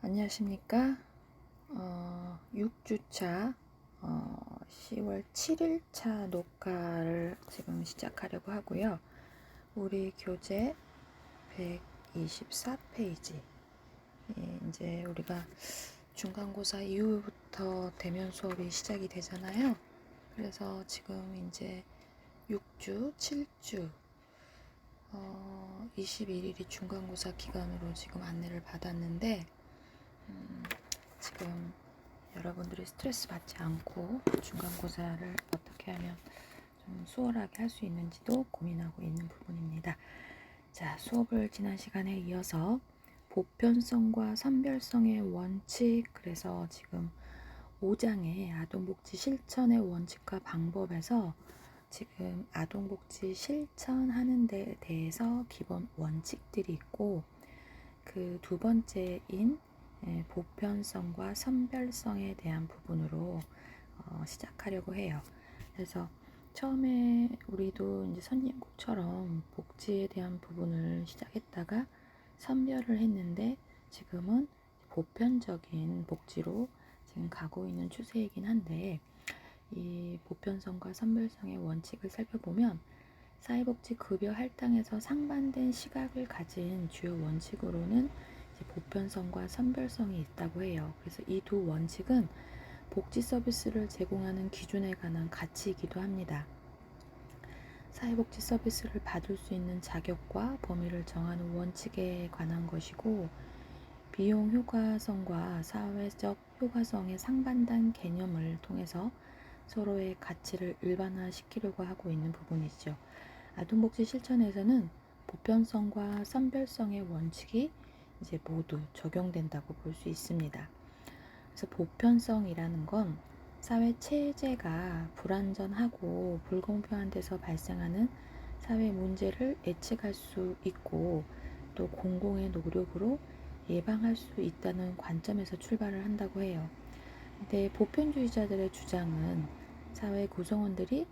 안녕하십니까. 6주차 10월 7일차 녹화를 지금 시작하려고 하고요. 우리 교재 124페이지. 이제 우리가 중간고사 이후부터 대면 수업이 시작이 되잖아요. 그래서 지금 이제 6주, 7주 21일이 중간고사 기간으로 지금 안내를 받았는데 지금 여러분들이 스트레스 받지 않고 중간고사를 어떻게 하면 좀 수월하게 할 수 있는지도 고민하고 있는 부분입니다. 자, 수업을 지난 시간에 이어서 보편성과 선별성의 원칙, 그래서 지금 5장의 아동복지 실천의 원칙과 방법에서 지금 아동복지 실천하는 데 대해서 기본 원칙들이 있고, 그 두 번째인 보편성과 선별성에 대한 부분으로 시작하려고 해요. 그래서 처음에 우리도 이제 선진국처럼 복지에 대한 부분을 시작했다가 선별을 했는데 지금은 보편적인 복지로 지금 가고 있는 추세이긴 한데, 이 보편성과 선별성의 원칙을 살펴보면 사회복지 급여 할당에서 상반된 시각을 가진 주요 원칙으로는 보편성과 선별성이 있다고 해요. 그래서 이 두 원칙은 복지 서비스를 제공하는 기준에 관한 가치이기도 합니다. 사회복지 서비스를 받을 수 있는 자격과 범위를 정하는 원칙에 관한 것이고, 비용 효과성과 사회적 효과성의 상반된 개념을 통해서 서로의 가치를 일반화시키려고 하고 있는 부분이죠. 아동복지 실천에서는 보편성과 선별성의 원칙이 이제 모두 적용된다고 볼 수 있습니다. 그래서 보편성이라는 건 사회 체제가 불완전하고 불공평한 데서 발생하는 사회 문제를 예측할 수 있고, 또 공공의 노력으로 예방할 수 있다는 관점에서 출발을 한다고 해요. 근데 보편주의자들의 주장은 사회 구성원들이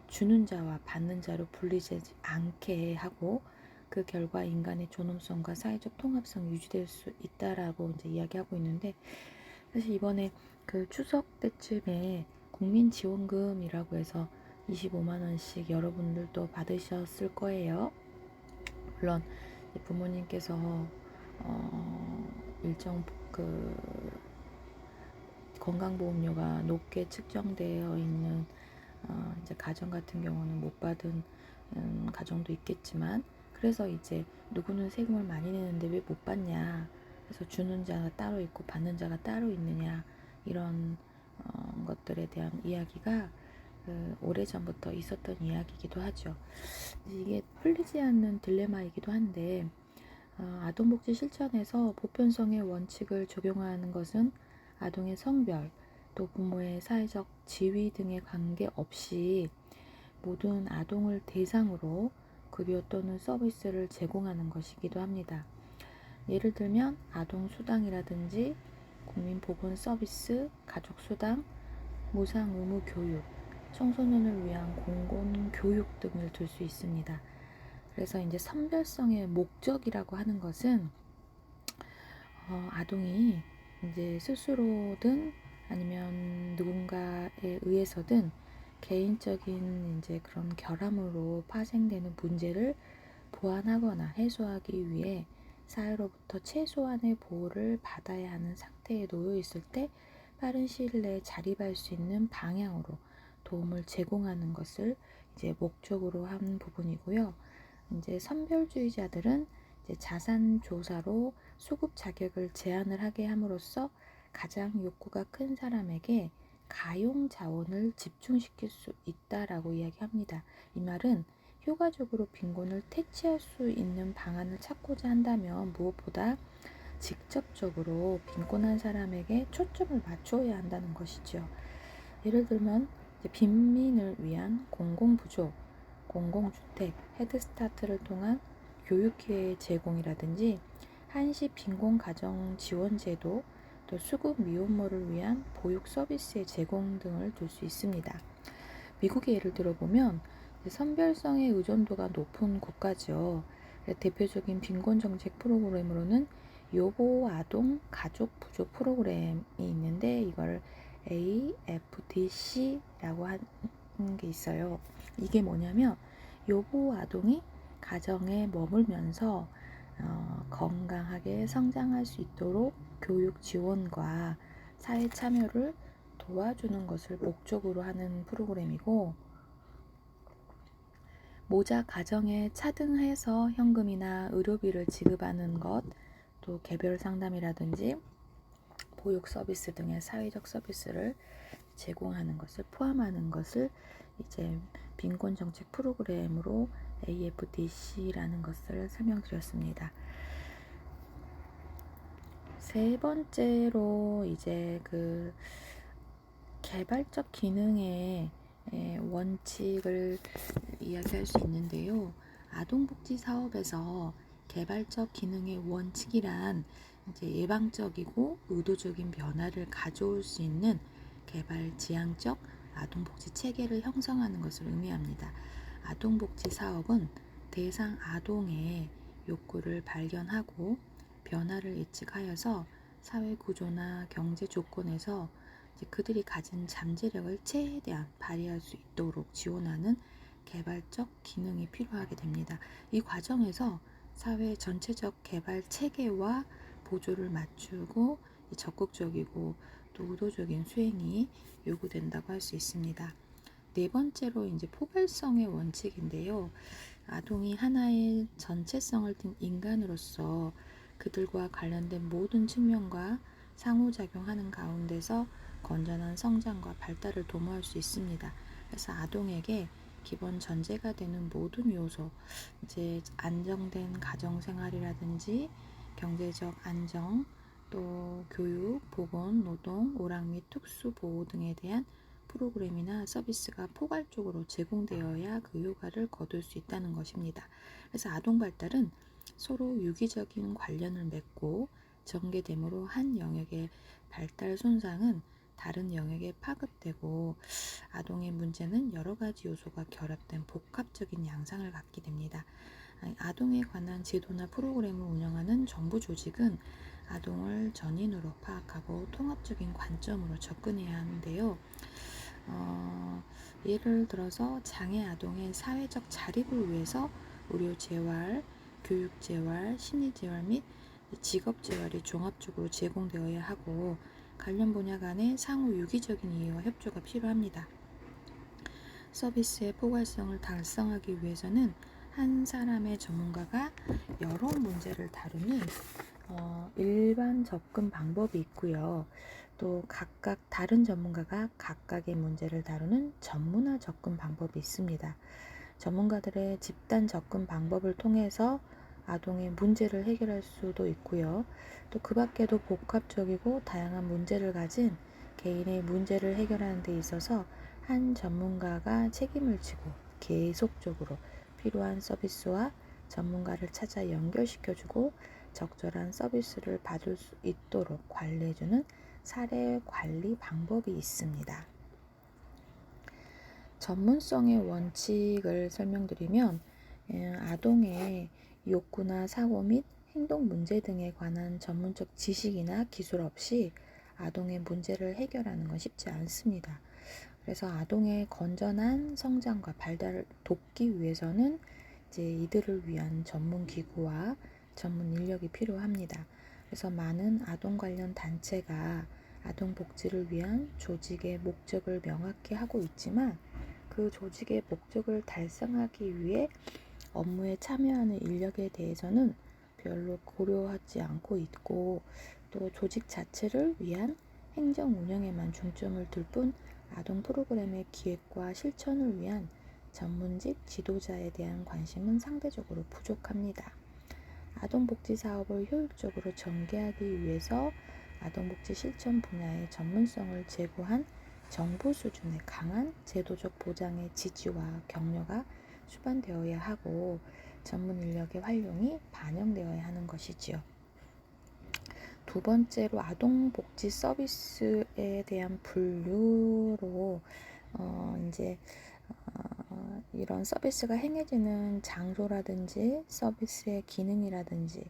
주는 자와 받는 자로 분리되지 않게 하고, 그 결과 인간의 존엄성과 사회적 통합성이 유지될 수 있다라고 이제 이야기하고 있는데, 사실 이번에 그 추석 때쯤에 국민지원금이라고 해서 25만 원씩 여러분들도 받으셨을 거예요. 물론 부모님께서 일정 그 건강보험료가 높게 측정되어 있는 이제 가정 같은 경우는 못 받은 가정도 있겠지만, 그래서 이제 누구는 세금을 많이 내는데 왜 못 받냐, 그래서 주는 자가 따로 있고 받는 자가 따로 있느냐, 이런 것들에 대한 이야기가 오래전부터 있었던 이야기이기도 하죠. 이게 풀리지 않는 딜레마이기도 한데, 아동복지 실천에서 보편성의 원칙을 적용하는 것은 아동의 성별, 또 부모의 사회적 지위 등에 관계없이 모든 아동을 대상으로 급여 또는 서비스를 제공하는 것이기도 합니다. 예를 들면 아동 수당이라든지 국민보건 서비스, 가족 수당, 무상 의무 교육, 청소년을 위한 공공교육 등을 들 수 있습니다. 그래서 이제 선별성의 목적이라고 하는 것은 아동이 이제 스스로든 아니면 누군가에 의해서든 개인적인 이제 그런 결함으로 파생되는 문제를 보완하거나 해소하기 위해 사회로부터 최소한의 보호를 받아야 하는 상태에 놓여 있을 때 빠른 시일 내에 자립할 수 있는 방향으로 도움을 제공하는 것을 이제 목적으로 한 부분이고요. 이제 선별주의자들은 이제 자산 조사로 수급 자격을 제한을 하게 함으로써 가장 욕구가 큰 사람에게 가용 자원을 집중시킬 수 있다라고 이야기합니다. 이 말은 효과적으로 빈곤을 퇴치할 수 있는 방안을 찾고자 한다면 무엇보다 직접적으로 빈곤한 사람에게 초점을 맞춰야 한다는 것이죠. 예를 들면 빈민을 위한 공공부조, 공공주택, 헤드스타트를 통한 교육기회의 제공이라든지 한시 빈곤가정지원제도, 또 수급 미혼모를 위한 보육 서비스의 제공 등을 들 수 있습니다. 미국의 예를 들어보면 선별성의 의존도가 높은 국가죠. 대표적인 빈곤정책 프로그램으로는 요보 아동 가족 부조 프로그램이 있는데 이걸 AFDC라고 하는 게 있어요. 이게 뭐냐면 요보 아동이 가정에 머물면서 건강하게 성장할 수 있도록 교육 지원과 사회 참여를 도와주는 것을 목적으로 하는 프로그램이고, 모자 가정에 차등해서 현금이나 의료비를 지급하는 것, 또 개별 상담이라든지 보육 서비스 등의 사회적 서비스를 제공하는 것을 포함하는 것을 이제 빈곤 정책 프로그램으로 AFDC라는 것을 설명드렸습니다. 세 번째로 이제 그 개발적 기능의 원칙을 이야기할 수 있는데요. 아동복지 사업에서 개발적 기능의 원칙이란 이제 예방적이고 의도적인 변화를 가져올 수 있는 개발 지향적 아동복지 체계를 형성하는 것을 의미합니다. 아동복지 사업은 대상 아동의 욕구를 발견하고 변화를 예측하여서 사회 구조나 경제 조건에서 그들이 가진 잠재력을 최대한 발휘할 수 있도록 지원하는 개발적 기능이 필요하게 됩니다. 이 과정에서 사회 전체적 개발 체계와 보조를 맞추고 적극적이고 또 의도적인 수행이 요구된다고 할 수 있습니다. 네 번째로 이제 포괄성의 원칙인데요. 아동이 하나의 전체성을 띤 인간으로서 그들과 관련된 모든 측면과 상호작용하는 가운데서 건전한 성장과 발달을 도모할 수 있습니다. 그래서 아동에게 기본 전제가 되는 모든 요소, 이제 안정된 가정생활이라든지 경제적 안정, 또 교육, 보건, 노동, 오락 및 특수보호 등에 대한 프로그램이나 서비스가 포괄적으로 제공되어야 그 효과를 거둘 수 있다는 것입니다. 그래서 아동 발달은 서로 유기적인 관련을 맺고 전개됨으로 한 영역의 발달 손상은 다른 영역에 파급되고 아동의 문제는 여러 가지 요소가 결합된 복합적인 양상을 갖게 됩니다. 아동에 관한 제도나 프로그램을 운영하는 정부 조직은 아동을 전인으로 파악하고 통합적인 관점으로 접근해야 하는데요. 예를 들어서 장애 아동의 사회적 자립을 위해서 의료 재활, 교육 재활, 심리 재활 및 직업 재활이 종합적으로 제공되어야 하고 관련 분야 간의 상호 유기적인 이해와 협조가 필요합니다. 서비스의 포괄성을 달성하기 위해서는 한 사람의 전문가가 여러 문제를 다루는 일반 접근 방법이 있고요. 또 각각 다른 전문가가 각각의 문제를 다루는 전문화 접근 방법이 있습니다. 전문가들의 집단 접근 방법을 통해서 아동의 문제를 해결할 수도 있고요. 또 그 밖에도 복합적이고 다양한 문제를 가진 개인의 문제를 해결하는 데 있어서 한 전문가가 책임을 지고 계속적으로 필요한 서비스와 전문가를 찾아 연결시켜주고 적절한 서비스를 받을 수 있도록 관리해주는 사례 관리 방법이 있습니다. 전문성의 원칙을 설명드리면 아동의 욕구나 사고 및 행동 문제 등에 관한 전문적 지식이나 기술 없이 아동의 문제를 해결하는 건 쉽지 않습니다. 그래서 아동의 건전한 성장과 발달을 돕기 위해서는 이제 이들을 위한 전문 기구와 전문 인력이 필요합니다. 그래서 많은 아동 관련 단체가 아동 복지를 위한 조직의 목적을 명확히 하고 있지만 그 조직의 목적을 달성하기 위해 업무에 참여하는 인력에 대해서는 별로 고려하지 않고 있고 또 조직 자체를 위한 행정 운영에만 중점을 둘 뿐 아동 프로그램의 기획과 실천을 위한 전문직 지도자에 대한 관심은 상대적으로 부족합니다. 아동복지 사업을 효율적으로 전개하기 위해서 아동복지 실천 분야의 전문성을 제고한 정부 수준의 강한 제도적 보장의 지지와 격려가 수반되어야 하고 전문 인력의 활용이 반영되어야 하는 것이지요. 두 번째로 아동복지 서비스에 대한 분류로 이제 이런 서비스가 행해지는 장소라든지 서비스의 기능이라든지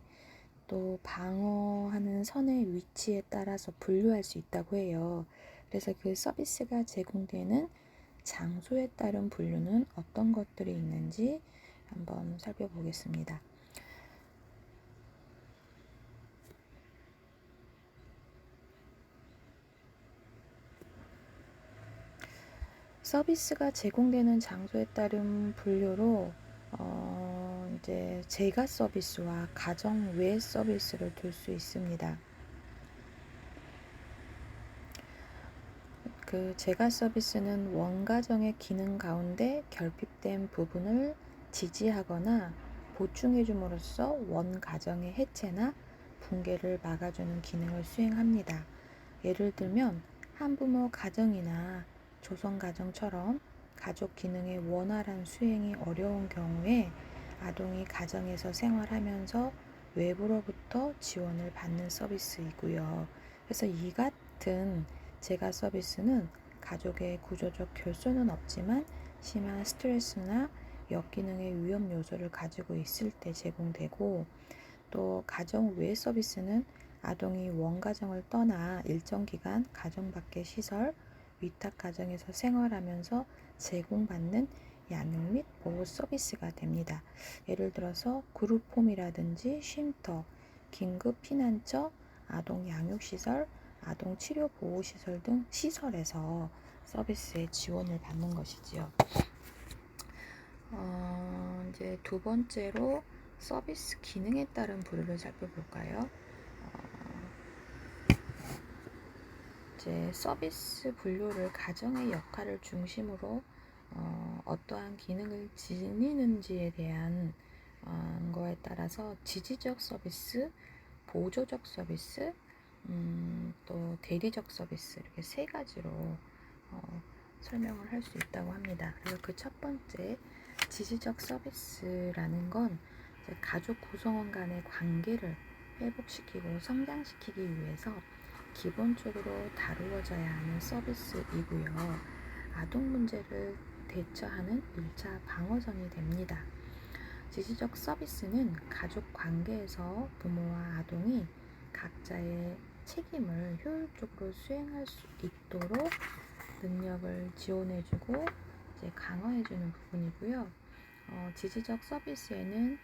또 방어하는 선의 위치에 따라서 분류할 수 있다고 해요. 그래서 그 서비스가 제공되는 장소에 따른 분류는 어떤 것들이 있는지 한번 살펴보겠습니다. 서비스가 제공되는 장소에 따른 분류로 이제 제가 서비스와 가정 외 서비스를 둘 수 있습니다. 그 제가 서비스는 원가정의 기능 가운데 결핍된 부분을 지지하거나 보충해 줌으로써 원가정의 해체나 붕괴를 막아주는 기능을 수행합니다. 예를 들면 한부모 가정이나 조성가정처럼 가족 기능의 원활한 수행이 어려운 경우에 아동이 가정에서 생활하면서 외부로부터 지원을 받는 서비스이고요. 그래서 이 같은 제가 서비스는 가족의 구조적 결손은 없지만 심한 스트레스나 역기능의 위험 요소를 가지고 있을 때 제공되고, 또 가정 외 서비스는 아동이 원가정을 떠나 일정 기간 가정 밖의 시설, 위탁 가정에서 생활하면서 제공받는 양육 및 보호 서비스가 됩니다. 예를 들어서 그룹홈이라든지 쉼터, 긴급 피난처, 아동 양육시설, 아동 치료 보호시설 등 시설에서 서비스의 지원을 받는 것이지요. 이제 두 번째로 서비스 기능에 따른 부류를 살펴볼까요? 이제 서비스 분류를 가정의 역할을 중심으로 어떠한 기능을 지니는지에 대한 거에 따라서 지지적 서비스, 보조적 서비스, 또 대리적 서비스, 이렇게 세 가지로 설명을 할 수 있다고 합니다. 그래서 그 첫 번째 지지적 서비스라는 건 가족 구성원 간의 관계를 회복시키고 성장시키기 위해서 기본적으로 다루어져야 하는 서비스이고요. 아동 문제를 대처하는 1차 방어선이 됩니다. 지지적 서비스는 가족 관계에서 부모와 아동이 각자의 책임을 효율적으로 수행할 수 있도록 능력을 지원해주고 이제 강화해주는 부분이고요. 지지적 서비스에는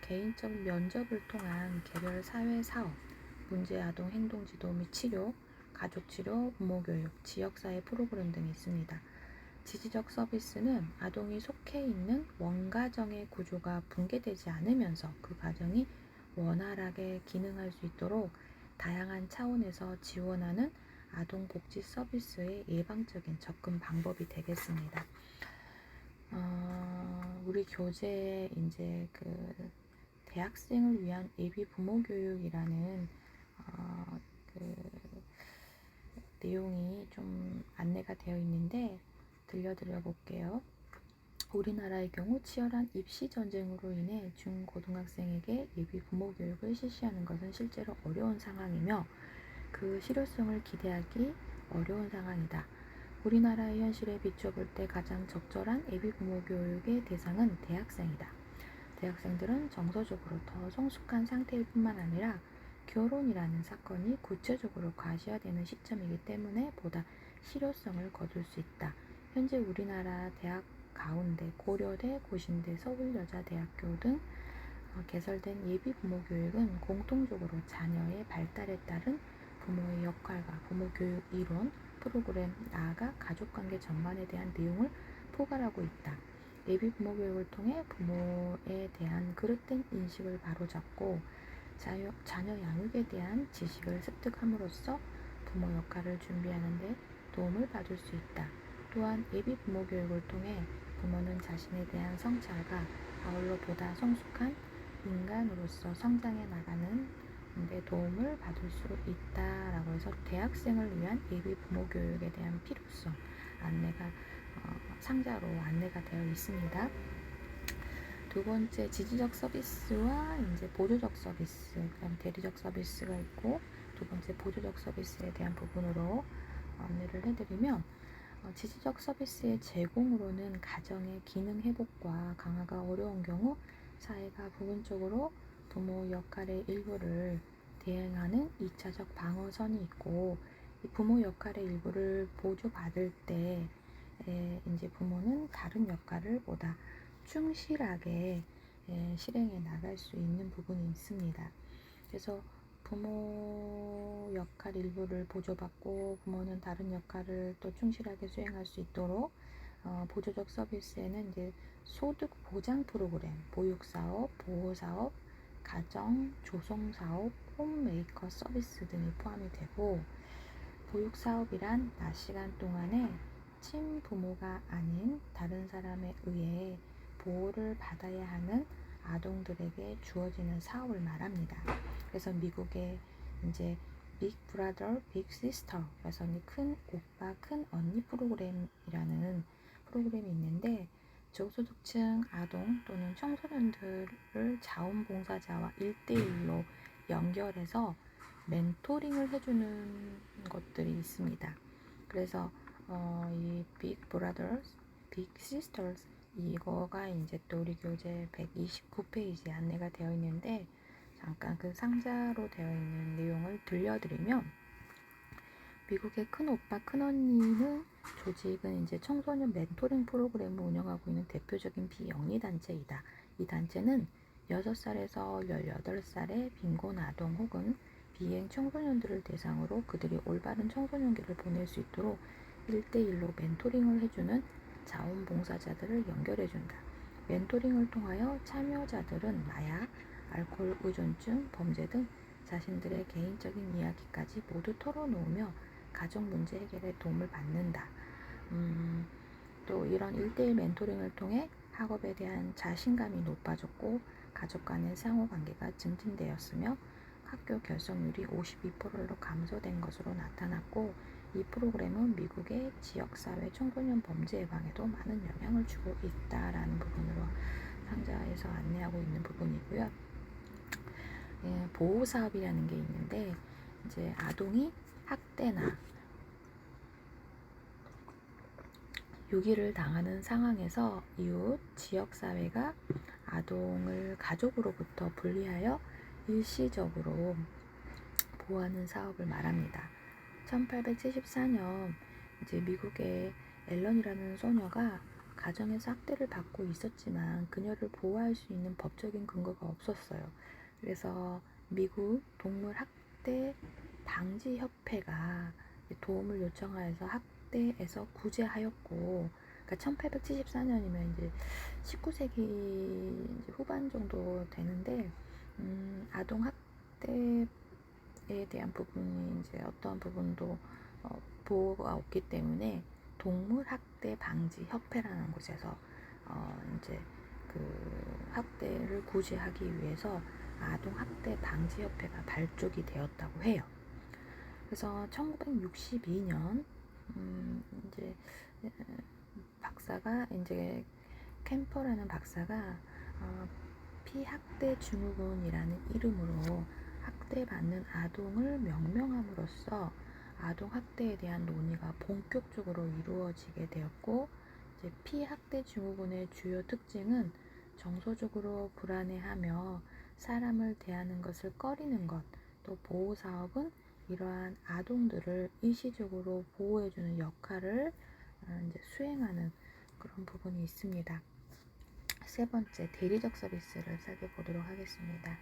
개인적 면접을 통한 개별 사회 사업, 문제 아동 행동 지도 및 치료, 가족 치료, 부모 교육, 지역사회 프로그램 등이 있습니다. 지지적 서비스는 아동이 속해 있는 원가정의 구조가 붕괴되지 않으면서 그 가정이 원활하게 기능할 수 있도록 다양한 차원에서 지원하는 아동복지 서비스의 예방적인 접근 방법이 되겠습니다. 우리 교재에 이제 그 대학생을 위한 예비 부모 교육이라는 그 내용이 좀 안내가 되어 있는데 들려드려 볼게요. 우리나라의 경우 치열한 입시 전쟁으로 인해 중고등학생에게 예비 부모 교육을 실시하는 것은 실제로 어려운 상황이며 그 실효성을 기대하기 어려운 상황이다. 우리나라의 현실에 비춰볼 때 가장 적절한 예비 부모 교육의 대상은 대학생이다. 대학생들은 정서적으로 더 성숙한 상태일 뿐만 아니라 결혼이라는 사건이 구체적으로 과시화되는 시점이기 때문에 보다 실효성을 거둘 수 있다. 현재 우리나라 대학 가운데 고려대, 고신대, 서울여자대학교 등 개설된 예비 부모 교육은 공통적으로 자녀의 발달에 따른 부모의 역할과 부모 교육 이론, 프로그램, 나아가 가족관계 전반에 대한 내용을 포괄하고 있다. 예비 부모 교육을 통해 부모에 대한 그릇된 인식을 바로잡고 자녀 양육에 대한 지식을 습득함으로써 부모 역할을 준비하는 데 도움을 받을 수 있다. 또한 예비 부모 교육을 통해 부모는 자신에 대한 성찰과 아울러 보다 성숙한 인간으로서 성장해 나가는 데 도움을 받을 수 있다라고 해서 대학생을 위한 예비 부모 교육에 대한 필요성 안내가 상자로 안내가 되어 있습니다. 두 번째 지지적 서비스와 이제 보조적 서비스, 그다음 대리적 서비스가 있고 두 번째 보조적 서비스에 대한 부분으로 안내를 해드리면 지지적 서비스의 제공으로는 가정의 기능 회복과 강화가 어려운 경우 사회가 부분적으로 부모 역할의 일부를 대행하는 2차적 방어선이 있고, 이 부모 역할의 일부를 보조받을 때 이제 부모는 다른 역할을 보다 충실하게 실행해 나갈 수 있는 부분이 있습니다. 그래서 부모 역할 일부를 보조받고 부모는 다른 역할을 또 충실하게 수행할 수 있도록 보조적 서비스에는 이제 소득 보장 프로그램, 보육사업, 보호사업, 가정, 조성사업, 홈메이커 서비스 등이 포함이 되고, 보육사업이란 낮 시간 동안에 친부모가 아닌 다른 사람에 의해 보호를 받아야 하는 아동들에게 주어지는 사업을 말합니다. 그래서 미국의 이제 빅 브라더, 빅 시스터, 그래서 큰 오빠, 큰 언니 프로그램이라는 프로그램이 있는데, 저소득층 아동 또는 청소년들을 자원봉사자와 1대1로 연결해서 멘토링을 해주는 것들이 있습니다. 그래서 이 빅 브라더스, 빅 시스터스 이거가 이제 또 우리 교재 129페이지에 안내가 되어 있는데, 잠깐 그 상자로 되어 있는 내용을 들려드리면, 미국의 큰오빠 큰언니는 조직은 이제 청소년 멘토링 프로그램을 운영하고 있는 대표적인 비영리 단체이다. 이 단체는 6살에서 18살의 빈곤 아동 혹은 비행 청소년들을 대상으로 그들이 올바른 청소년기를 보낼 수 있도록 1대1로 멘토링을 해주는 자원봉사자들을 연결해준다. 멘토링을 통하여 참여자들은 마약, 알코올 의존증, 범죄 등 자신들의 개인적인 이야기까지 모두 털어놓으며 가정 문제 해결에 도움을 받는다. 또 이런 1대1 멘토링을 통해 학업에 대한 자신감이 높아졌고 가족 간의 상호관계가 증진되었으며 학교 결석률이 52%로 감소된 것으로 나타났고, 이 프로그램은 미국의 지역사회 청소년 범죄 예방에도 많은 영향을 주고 있다라는 부분으로 상자에서 안내하고 있는 부분이고요. 보호사업이라는 게 있는데, 이제 아동이 학대나 유기를 당하는 상황에서 이웃, 지역사회가 아동을 가족으로부터 분리하여 일시적으로 보호하는 사업을 말합니다. 1874년 이제 미국의 앨런이라는 소녀가 가정에서 학대를 받고 있었지만 그녀를 보호할 수 있는 법적인 근거가 없었어요. 그래서 미국 동물 학대 방지 협회가 도움을 요청하여서 학대에서 구제하였고, 그러니까 1874년이면 이제 19세기 이제 후반 정도 되는데, 아동 학대에 대한 부분이 이제 어떠한 부분도 보호가 없기 때문에 동물 학대 방지 협회라는 곳에서 이제 그 학대를 구제하기 위해서 아동 학대 방지 협회가 발족이 되었다고 해요. 그래서 1962년 이제 박사가 이제 캠퍼라는 박사가 피학대 증후군이라는 이름으로 학대받는 아동을 명명함으로써 아동 학대에 대한 논의가 본격적으로 이루어지게 되었고, 이제 피학대 증후군의 주요 특징은 정서적으로 불안해하며 사람을 대하는 것을 꺼리는 것, 또 보호사업은 이러한 아동들을 일시적으로 보호해주는 역할을 이제 수행하는 그런 부분이 있습니다. 세 번째, 대리적 서비스를 살펴보도록 하겠습니다.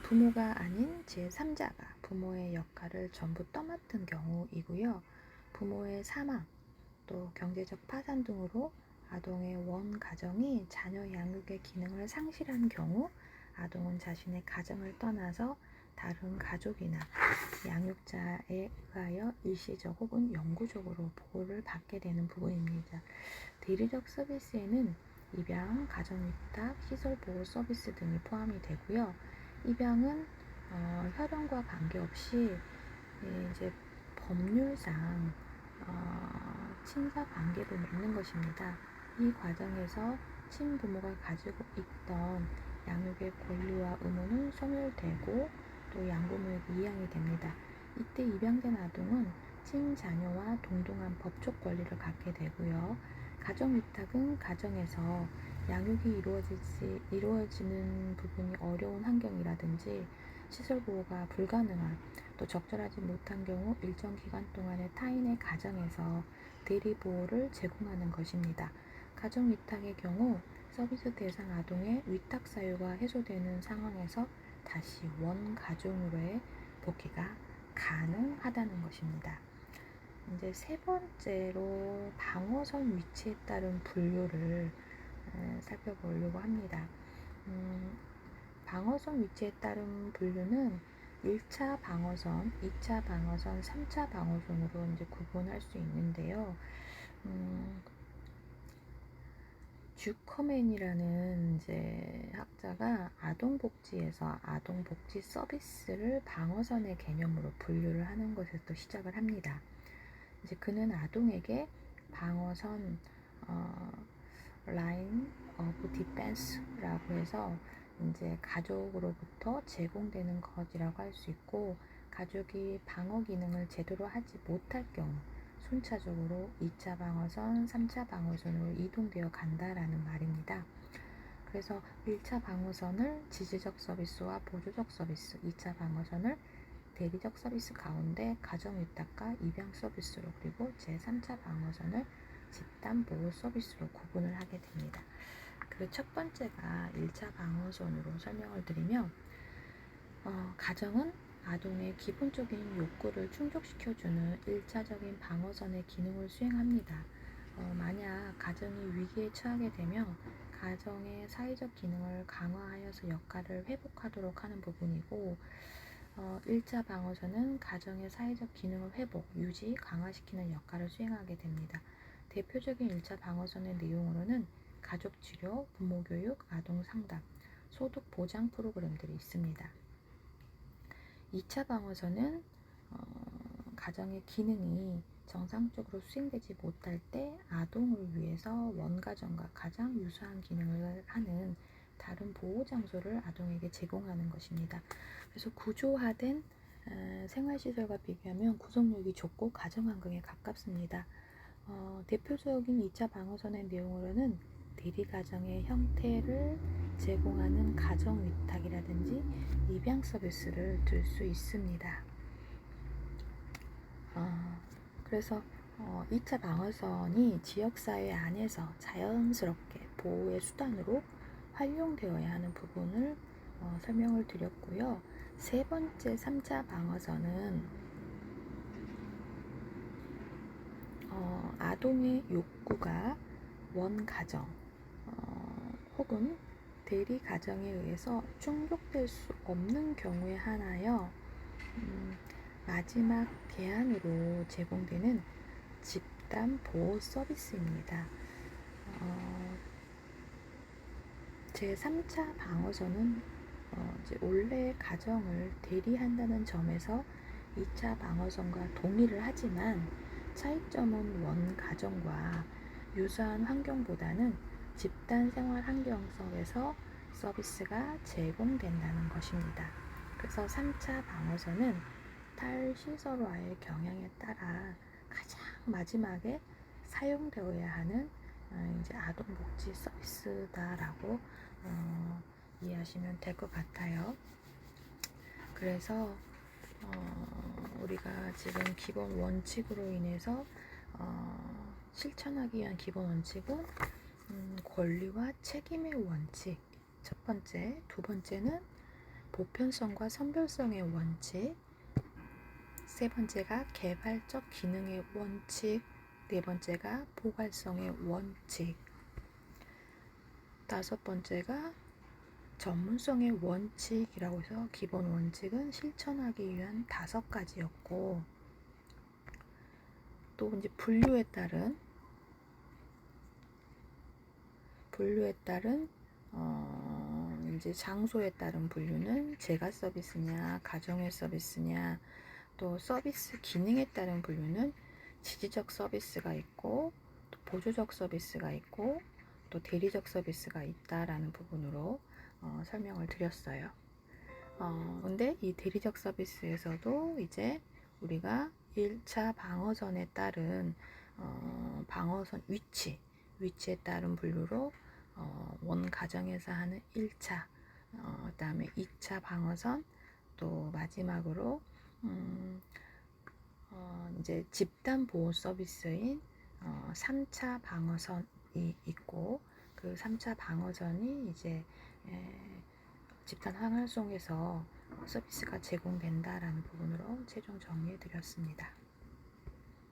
부모가 아닌 제3자가 부모의 역할을 전부 떠맡은 경우이고요. 부모의 사망, 또 경제적 파산 등으로 아동의 원 가정이 자녀 양육의 기능을 상실한 경우, 아동은 자신의 가정을 떠나서 다른 가족이나 양육자에 의하여 일시적 혹은 영구적으로 보호를 받게 되는 부분입니다. 대리적 서비스에는 입양, 가정위탁, 시설보호 서비스 등이 포함이 되고요. 입양은 혈연과 관계없이 이제 법률상 친사 관계를 맺는 것입니다. 이 과정에서 친부모가 가지고 있던 양육의 권리와 의무는 소멸되고 또 양부모에게 이양이 됩니다. 이때 입양된 아동은 친자녀와 동등한 법적 권리를 갖게 되고요. 가정위탁은 가정에서 양육이 이루어지는 부분이 어려운 환경이라든지 시설 보호가 불가능한, 또 적절하지 못한 경우 일정 기간 동안의 타인의 가정에서 대리 보호를 제공하는 것입니다. 가정 위탁의 경우 서비스 대상 아동의 위탁 사유가 해소되는 상황에서 다시 원가족으로의 복귀가 가능하다는 것입니다. 이제 세 번째로 방어선 위치에 따른 분류를 살펴보려고 합니다. 방어선 위치에 따른 분류는 1차 방어선, 2차 방어선, 3차 방어선으로 이제 구분할 수 있는데요. 주커맨이라는 이제 학자가 아동복지에서 아동복지 서비스를 방어선의 개념으로 분류를 하는 것에서 시작을 합니다. 이제 그는 아동에게 방어선 라인 오브 디펜스라고 해서 이제 가족으로부터 제공되는 것이라고 할 수 있고, 가족이 방어 기능을 제대로 하지 못할 경우 순차적으로 2차 방어선, 3차 방어선으로 이동되어 간다라는 말입니다. 그래서 1차 방어선을 지지적 서비스와 보조적 서비스, 2차 방어선을 대리적 서비스 가운데 가정 위탁과 입양 서비스로, 그리고 제3차 방어선을 집단 보호 서비스로 구분을 하게 됩니다. 그 첫 번째가 1차 방어선으로 설명을 드리면, 가정은 아동의 기본적인 욕구를 충족시켜주는 1차적인 방어선의 기능을 수행합니다. 만약 가정이 위기에 처하게 되면 가정의 사회적 기능을 강화하여서 역할을 회복하도록 하는 부분이고, 1차 방어선은 가정의 사회적 기능을 회복, 유지, 강화시키는 역할을 수행하게 됩니다. 대표적인 1차 방어선의 내용으로는 가족 치료, 부모 교육, 아동 상담, 소득 보장 프로그램들이 있습니다. 2차 방어선은 가정의 기능이 정상적으로 수행되지 못할 때 아동을 위해서 원가정과 가장 유사한 기능을 하는 다른 보호 장소를 아동에게 제공하는 것입니다. 그래서 구조화된 생활시설과 비교하면 구성력이 좁고 가정 환경에 가깝습니다. 대표적인 2차 방어선의 내용으로는 대리가정의 형태를 제공하는 가정 위탁이라든지 입양 서비스를 들 수 있습니다. 그래서 2차 방어선이 지역사회 안에서 자연스럽게 보호의 수단으로 활용되어야 하는 부분을 설명을 드렸고요. 세 번째 3차 방어선은 아동의 욕구가 원가정 혹은 대리 가정에 의해서 충족될 수 없는 경우에 한하여 마지막 대안으로 제공되는 집단 보호 서비스입니다. 제3차 방어선은 이제 원래 가정을 대리한다는 점에서 2차 방어선과 동의를 하지만 차이점은 원 가정과 유사한 환경보다는 집단 생활 환경 속에서 서비스가 제공된다는 것입니다. 그래서 3차 방어선은 탈시설화의 경향에 따라 가장 마지막에 사용되어야 하는 이제 아동복지 서비스다라고 이해하시면 될 것 같아요. 그래서 우리가 지금 기본 원칙으로 인해서 실천하기 위한 기본 원칙은 권리와 책임의 원칙, 첫 번째, 두 번째는 보편성과 선별성의 원칙, 세 번째가 개발적 기능의 원칙, 네 번째가 포괄성의 원칙, 다섯 번째가 전문성의 원칙이라고 해서 기본 원칙은 실천하기 위한 5가지였고, 또 이제 분류에 따른 이제 장소에 따른 분류는 제가 서비스냐, 가정의 서비스냐, 또 서비스 기능에 따른 분류는 지지적 서비스가 있고, 또 보조적 서비스가 있고, 또 대리적 서비스가 있다라는 부분으로 설명을 드렸어요. 근데 이 대리적 서비스에서도 이제 우리가 1차 방어선에 따른 방어선 위치에 따른 분류로 원 가정에서 하는 1차, 그다음에 2차 방어선, 또 마지막으로 이제 집단 보호 서비스인 3차 방어선이 있고, 그 3차 방어선이 이제 집단 항활송에서 서비스가 제공된다라는 부분으로 최종 정리해 드렸습니다.